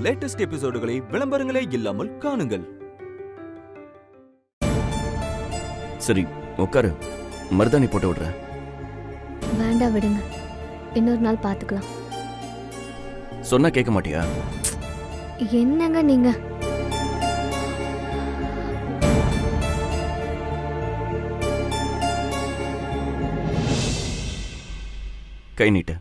Latest எபிசோடுகளை விளம்பரங்களே இல்லாமல் காணுங்கள். சரி உட்காரு, மருதாணி போட்டு விடுறேன். வேண்டாம் விடுங்க, இன்னொரு நாள் பாத்துக்கலாம். சொன்னா கேட்க மாட்டியா? என்னங்க நீங்க? கை நீட்டு.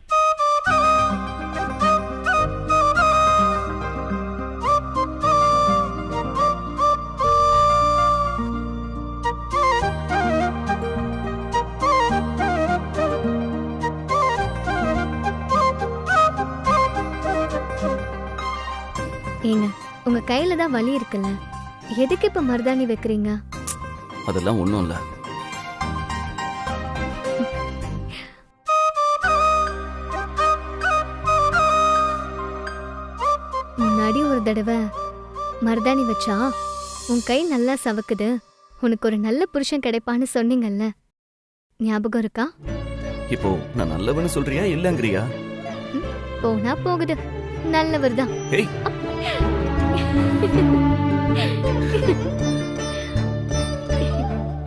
ஏங்க, உங்க கையில தான் வலி இருக்குல்ல, எதுக்கு இப்ப மருதாணி வைக்கிறீங்க? அதெல்லாம் ஒண்ணும் இல்ல. முன்னாடி ஒரு தடவை மருதாணி வச்சா உன் கை நல்லா சவக்குது, உனக்கு ஒரு நல்ல புருஷன் கிடைப்பான்னு சொன்னீங்கல்ல, ஞாபகம் இருக்கா? இப்போ நான் நல்லவன்னு சொல்றியா இல்லங்கறியா? போனா போகுது, நல்லவர் தான்.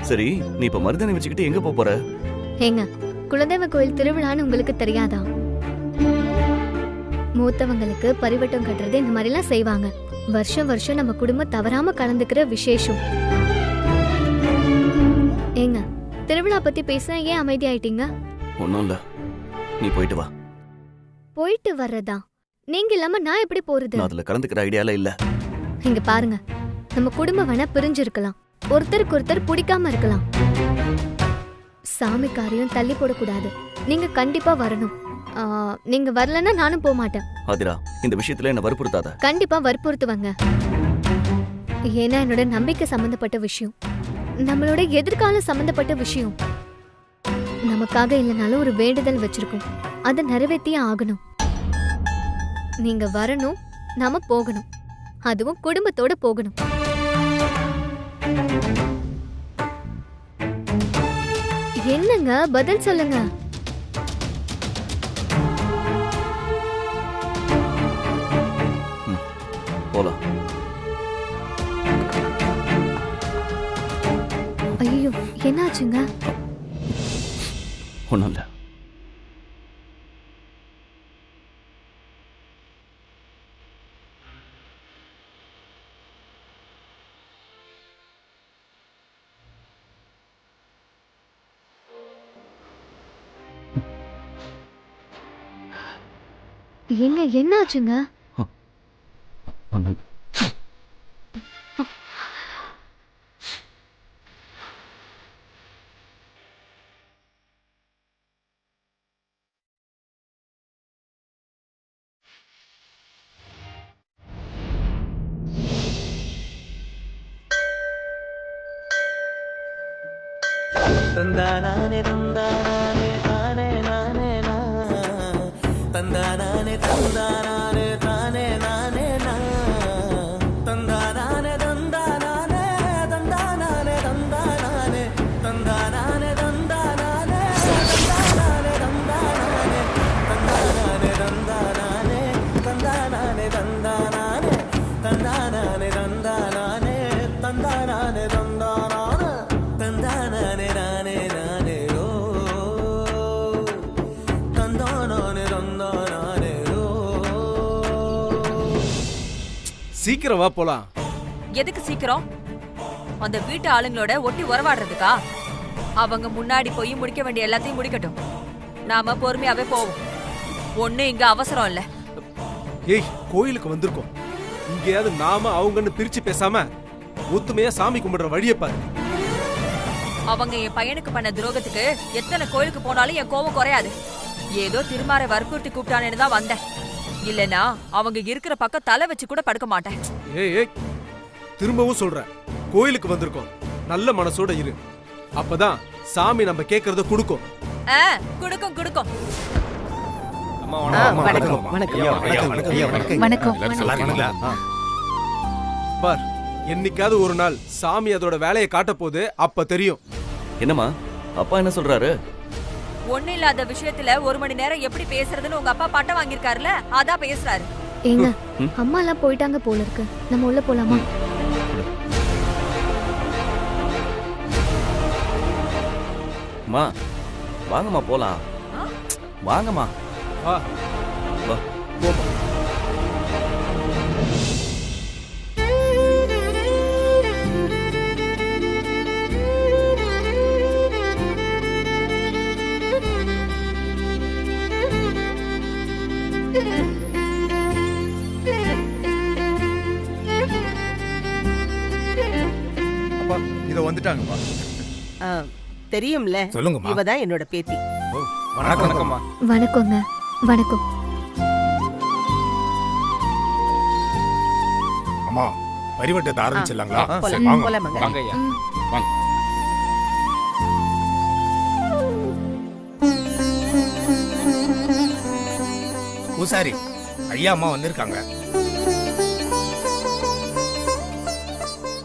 சரி, நீ இப்ப மருதாணி வச்சுக்கிட்டு எங்க போற? ஏங்க, குலதெய்வ கோயில் திருவிழான்னு உங்களுக்கு தெரியாதா? மூத்தவங்களுக்கு பரிவட்டம் கட்டுறது இந்த மாதிரி எல்லாம் செய்வாங்க. வருஷம் வருஷம் நம்ம குடும்பம் தவறாம கலந்துக்கிற விசேஷம். ஏங்க, திருவிழா பத்தி பேச ஏன் அமைதி ஆயிட்டீங்க? ஒண்ணும் இல்ல, நீ போயிட்டு வா. போயிட்டு வர்றதா? நீங்க இல்லாம நான் எப்படி போறது? நான் அதுல கலந்துக்கிற ஐடியால இல்ல. இங்க பாருங்க, நம்ம குடும்பம் வேணா பிரிஞ்சிருக்கலாம், ஒருத்தருக்கு ஒருத்தர் பிடிக்காம இருக்கலாம். சாமி காரியம் தள்ளி போடக்கூடாது. நீங்க கண்டிப்பா வரணும். நீங்க வரலன்னா நானும் போக மாட்டேன். ஆதிரா, இந்த விஷயத்துல என்ன வற்புறுத்தாத. கண்டிப்பா வற்புறுத்துவாங்க. ஏன்னா என்னோட நம்பிக்கை சம்பந்தப்பட்ட விஷயம், நம்மளோட எதிர்காலம் சம்பந்தப்பட்ட விஷயம். நமக்காக இல்லைனாலும் ஒரு வேண்டுதல் வச்சிருக்கோம், அதை நிறைவேற்றியே ஆகணும். நீங்க வரணும், நாம போகணும், அதுவும் குடும்பத்தோட போகணும். என்னங்க பதில் சொல்லுங்க. போலாம். ஐயோ, என்னாச்சுங்க? ஒண்ணும் இல்ல. என்ன என்னாச்சுங்க? தந்தானே தந்தானே தானே நானே நா, தந்தானே தந்தானே தானே நானே நா, தந்தானே தந்தானே தந்தானே தந்தானே தந்தானே தந்தானே தந்தானே தந்தானே தந்தானே தந்தானே தந்தானே தந்தானே தந்தானே தந்தானே தந்தானே தந்தானே தந்தானே நானே நானே ஓ தந்தானே தந்தானே ஓ. சீக்கிரம் வா போலாம். எதுக்கு சீக்கிரம்? அந்த வீட்டு ஆளுங்களோட ஒட்டி உறவாடுறதுக்கா? அவங்க முன்னாடி போய் முடிக்க வேண்டிய எல்லாத்தையும் முடிக்கட்டும், நாம பொறுமையாவே போவோம். ஒண்ணு இங்க அவசரம் இல்ல. ஏய், கோயிலுக்கு வந்திருக்கோம், இங்கேயாவது நாம அவங்கன்னு பிரிச்சு பேசாம ஒத்துமையா சாமி கும்பிடுற வழியை பாரு. அவங்க என் பையனுக்கு பண்ண துரோகத்துக்கு எத்தனை கோயிலுக்கு போனாலும் என் கோபம் குறையாது. ஏதோ திருமாற வற்புறுத்தி கூப்பிட்டானேன்னு தான் வந்தேன். இல்லனா அவங்க இருக்கிற பக்கம் தலை வச்சு கூட படுக்க மாட்டேன். ஏய் ஏய், திரும்பவும் சொல்றேன், கோயிலுக்கு வந்திருக்கோம், நல்ல மனசோட இரு, அப்பதான் சாமி நம்ம கேக்குறத கொடுக்கும். குடுக்கும் குடுக்கும். பார், என்னைக்காவது ஒரு நாள் சாமி அதோட வேலையை காட்ட போது அப்ப தெரியும். என்னம்மா அப்பா என்ன சொல்றாரு? ஒண்ணு இல்லாத விஷயத்துல 1 மணி நேரம் எப்படி பேசுறதுன்னு உங்க அப்பா பட்டம் வாங்கியிருக்காருல, அதான் பேசுறாரு. ஏங்க ம். அம்மா எல்லாம் போயிட்டாங்க போல இருக்கு, நம்ம உள்ள போலாமா? மா வாங்கம்மா போலாம். வாங்கம்மா. வா வா. போமா. அப்பா இத வந்துட்டாங்கப்பா. தெரியும்ல, சொல்லுங்கம்மா. இவதான் என்னோட பேத்தி. வணக்கம்மா. வணக்கங்க. வணக்கம். அம்மா பரிவட்டத்தை ஆரம்பிச்சிடலாங்களா? போலாம், வாங்க. போலாமாங்க. வாங்க ஐயா. வாங்க. பூசாரி ஐயா அம்மா வந்திருக்காங்க.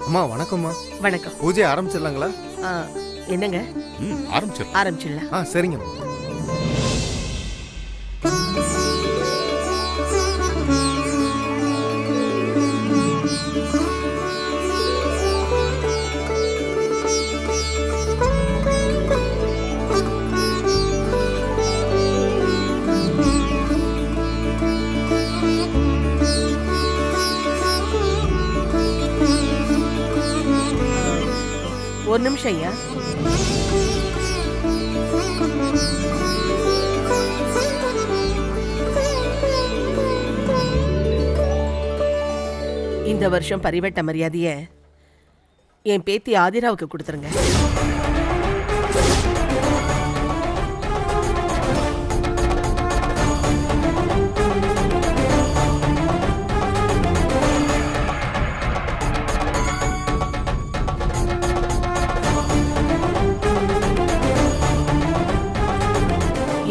அம்மா வணக்கம்மா. வணக்கம். பூஜை ஆரம்பிச்சிடலாங்களா? ஆ, என்னங்க ஆரம்பிச்சிடலாம். ஆரம்பிச்சிடலாம். சரிங்க. ஒரு நிமிஷம் ஐயா. இந்த வருஷம் பரிவட்ட மரியாதைய என் பேத்தி ஆதிராவுக்கு கொடுத்துருங்க.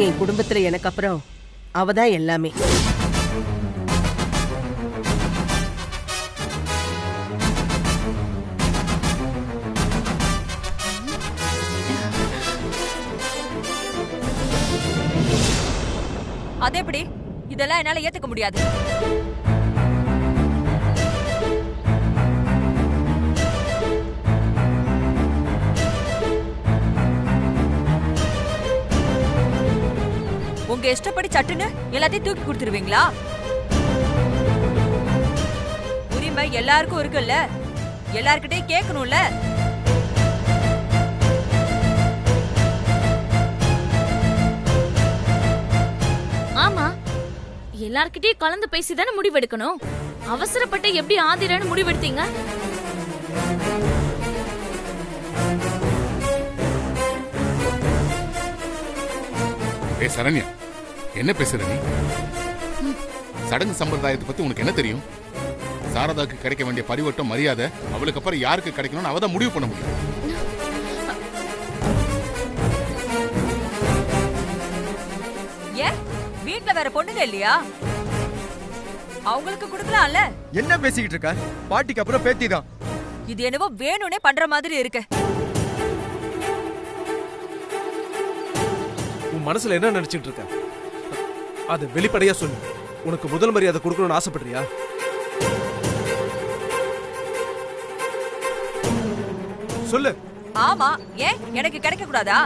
என் குடும்பத்துல எனக்கு அப்புறம் அவதான் எல்லாமே. அது எப்படி? இதெல்லாம் என்னால ஏத்துக்க முடியாது. உங்க இஷ்டப்படி சட்டுன்னு எல்லாத்தையும் தூக்கி கொடுத்துருவீங்களா? உரிமை எல்லாருக்கும் இருக்குல்ல, எல்லார்கிட்டயும் கேட்கணும்ல. ஆமா, எல்லார்கிட்டயும் கலந்து பேசிதானே முடிவெடுக்கணும். அவசரப்பட்டு எப்படி ஆதிரன்னு முடிவெடுத்தீங்க? சரண்யா, என்ன பேசுற நீ? சடங்கு சம்பிரதாயத்தை பத்தி உனக்கு என்ன தெரியும்? சாரதாக்கு கிடைக்க வேண்டிய பரிவட்டம் மரியாதை அவளுக்கு அப்புறம் யாருக்கு கிடைக்கணும்னு அவதான் முடிவு பண்ண முடியும். ஏன் வீட்ல வேற பொண்ணுங்க இல்லையா? அவங்களுக்கு கொடுக்கலாம்ல. என்ன பேசிக்கிட்டு இருக்க? பாட்டிக்கு அப்புறம் பேத்தி தான். இது என்னவோ வேணும்னே பண்ற மாதிரி இருக்கு. உன் மனசுல என்ன நினைச்சிட்டு இருக்க? அது வெளிப்படையா சொல்லு. உனக்கு முதல் மரியாதை கொடுக்கணும்னு ஆசைப்படுறியா? சொல்லு. ஆமா, ஏன் எனக்கு கிடைக்க கூடாதா?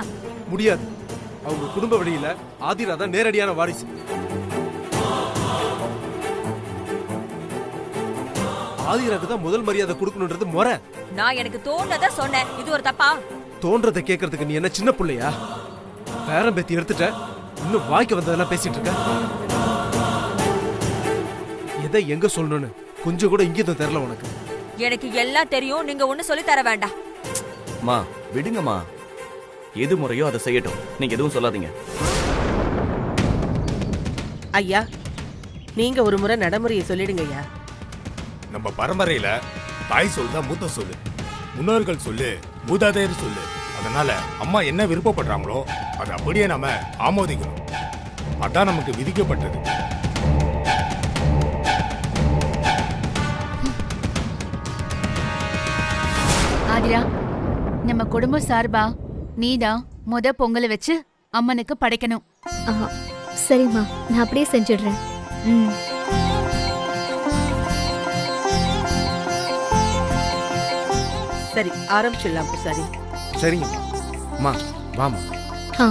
முடியாது. அவங்க குடும்ப வழியில ஆதிரா தான் நேரடியான வாரிசு. ஆதிராக்கு தான் முதல் மரியாதை கொடுக்கணும்ன்றது முறை. நான் எனக்கு தோணுனத சொன்னேன். இது ஒரு தப்பா? தோன்றதை கேட்கறதுக்கு நீ என்ன சின்ன பிள்ளையா? பேரம் பேத்தி எடுத்துட்ட, இன்னும் வாய்க்கு வந்ததெல்லாம் பேசிட்டு இருக்க. எதை எங்க சொல்லணும்னு கொஞ்சம் கூட இங்கேயும் தெரியல உனக்கு. எனக்கு எல்லாம் தெரியும். நீங்க ஒண்ணு சொல்லி தர வேண்டாம். மா விடுங்கம்மா, எது முறையோ அதை செய்யட்டும். நீங்க எதுவும் சொல்லாதீங்க. ஐயா, நீங்க ஒரு முறை நடைமுறையை சொல்லிடுங்க ஐயா. நம்ம பரம்பரையில தாய் சொல் தான் மூத்த சொல்லு, முன்னோர்கள் சொல்லு மூதாதையர் சொல்லு. அதனால அம்மா என்ன விருப்பப்படுறாங்களோ அதை அப்படியே நாம ஆமோதிக்கணும். அதான் நமக்கு விதிக்கப்பட்டது. ஆதிரா, நம்ம குடும்பம் சார்பா நீதான் பொங்கலை வச்சு அம்மனுக்கு படைக்கணும். சரிம்மா, நான் அப்படியே செஞ்சிடுறேன். ம். சரி ஆரம்பிச்சிடலாம் பூசாரி. சரிங்கம்மா. அம்மா வாமா. ஆ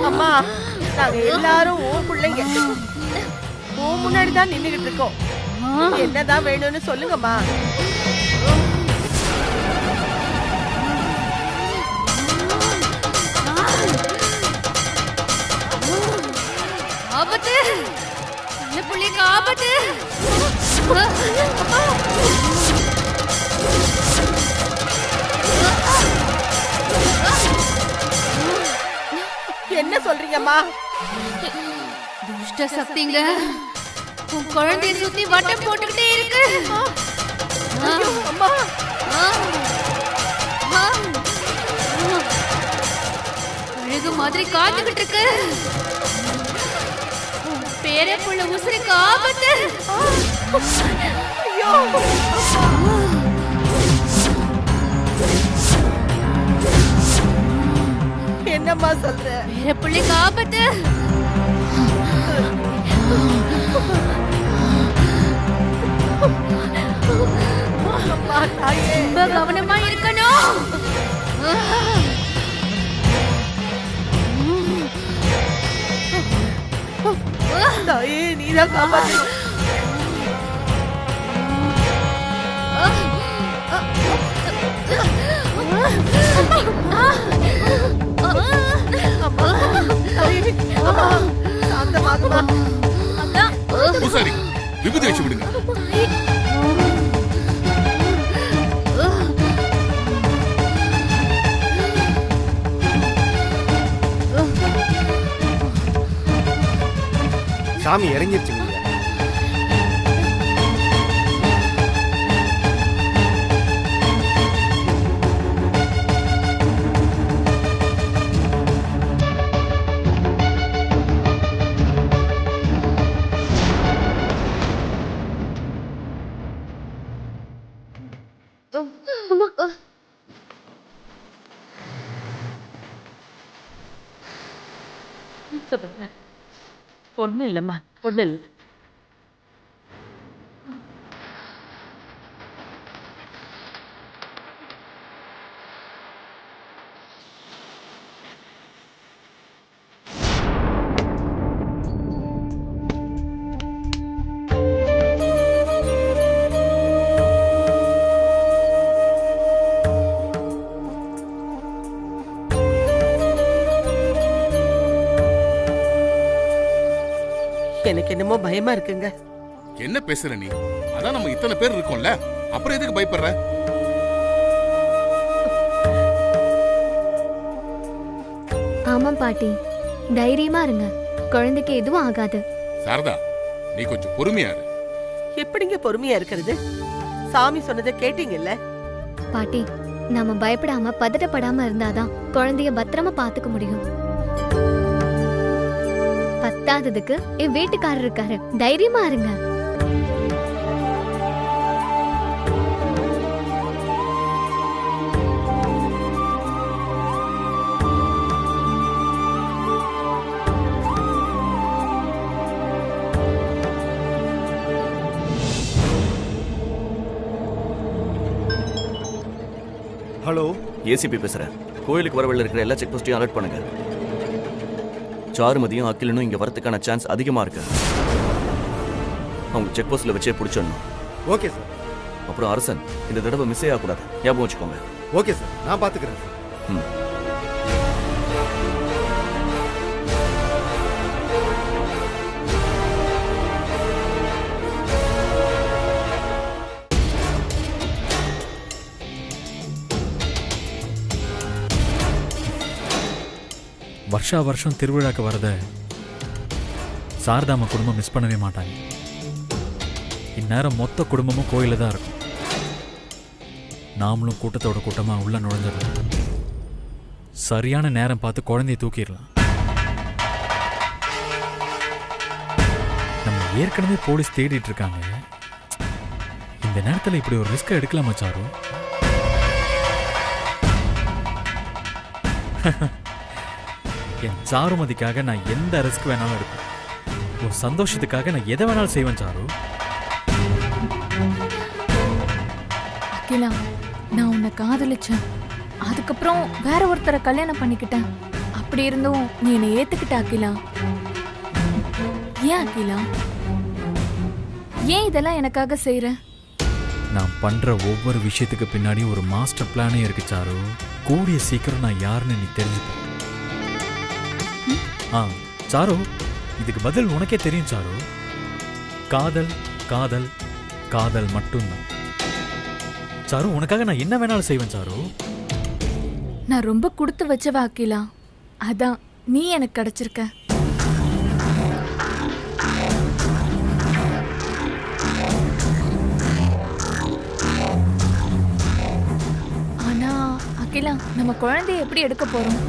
அம்மா நாங்க எல்லாரும் உன் பிள்ளைங்க. உன் முன்னாடி தான் நின்னுகிட்டு இருக்கோம். என்னதான் வேணும்னு சொல்லுங்கம்மா. ஆபத்து, இந்த புள்ளைக்கு ஆபத்து. என்ன சொல்றீங்கம்மா? துஷ்ட சக்திங்க உன் குழந்தைய சுத்தி வட்டம் போட்டுக்கிட்டே இருக்கு. அம்மா அழகு மாதிரி காத்துக்கிட்டு இருக்கு. பேர புள்ள உசுருக்கு ஆபத்து. ஐயோ என்னம்மா சொல்ற? பேர புள்ளைக்கு ஆபத்து. ரொம்ப கவனமா இருக்கணும். தாயே நீதான் காப்பாத்தணும். பூசாரி விபூதி வச்சு விடுங்க. சாமி இறங்கிருச்சுங்க. ஒண்ணு இல்லம்மா, ஒண்ணு இல்ல. எனக்கு என்னமோ பயமா இருக்குங்க. என்ன பேசுற நீ? அதான் நம்ம இத்தனை பேர் இருக்கோம்ல, அப்புறம் எதுக்கு பயப்படுற? ஆமா பாட்டி, தைரியமா இருங்க, குழந்தைக்கு எதுவும் ஆகாது. சாரதா, நீ கொஞ்சம் பொறுமையா இரு. எப்படிங்க பொறுமையா இருக்கிறது? சாமி சொன்னதை கேட்டீங்கல்ல? பாட்டி, நாம பயப்படாம பதட்டப்படாம இருந்தாதான் குழந்தைய பத்திரமா பாத்துக்க முடியும். பத்தாததுக்கு என் வீட்டுக்காரர் இருக்காரு, தைரியமா இருங்க. ஹலோ, ஏசிபி பேசுறேன். கோயிலுக்கு வரவழில் இருக்கிற எல்லா செக் போஸ்டையும் அலர்ட் பண்ணுங்க. சாருமதியும் அகிலனும் இங்க வரதுக்கான சான்ஸ் அதிகமா இருக்கு. அவங்க செக் போஸ்ட்ல வச்சே பிடிச்சிடணும். Okay sir. அப்புறம் அரசன் இந்த தடவை மிஸ் ஆகக்கூடாது, ஞாபகம் வச்சுக்கோங்க. ஓகே சார், நான் பாத்துக்கிறேன் சார். வருஷா வருஷம் திருவிழாக்கு வரத சாரதாமா குடும்பம் மிஸ் பண்ணவே மாட்டாங்க. இந்நேரம் மொத்த குடும்பமும் கோயில தான் இருக்கும். நாமளும் கூட்டத்தோட கூட்டமா உள்ள நுழைஞ்சிடலாம். சரியான நேரம் பார்த்து குழந்தைய தூக்கிடலாம். நம்ம ஏற்கனவே போலீஸ் தேடிட்டு இருக்காங்க. இந்த நேரத்தில் இப்படி ஒரு ரிஸ்க் எடுக்கலாமா சாரு? என் சாருமதிக்காக நான் எந்த ரிஸ்க் வேணாலும் எடுப்பேன். உன் சந்தோஷத்துக்காக நான் எதை வேணாலும் செய்வேன் சாரு. அகிலா, நான் உன்னை காதலிச்சேன். அதுக்கப்புறம் வேற ஒருத்தரை கல்யாணம் பண்ணிக்கிட்டேன். அப்படி இருந்தும் நீ என்னை ஏத்துக்கிட்ட அகிலா. ஏன் அகிலா? ஏன் இதெல்லாம் எனக்காக செய்யற? நான் பண்ற ஒவ்வொரு விஷயத்துக்கு பின்னாடி ஒரு மாஸ்டர் பிளானே இருக்கு சாரு. கூடிய சீக்கிரம் நான் யாருன்னு நீ தெரிஞ்சுப்ப. சாரு, இதுக்கு பதில் உனக்கே தெரியும் சாரு. காதல் காதல் காதல் மட்டும்தான். சாரு, உனக்காக நான் என்ன வேணாலும் செய்வேன் சாரு. நான் ரொம்ப கொடுத்து வச்சவ அகிலா. அதான் நீ எனக்கு கிடைச்சிருக்க. ஆனா அகிலா, நம்ம குழந்தைய எப்படி எடுக்க போறோம்?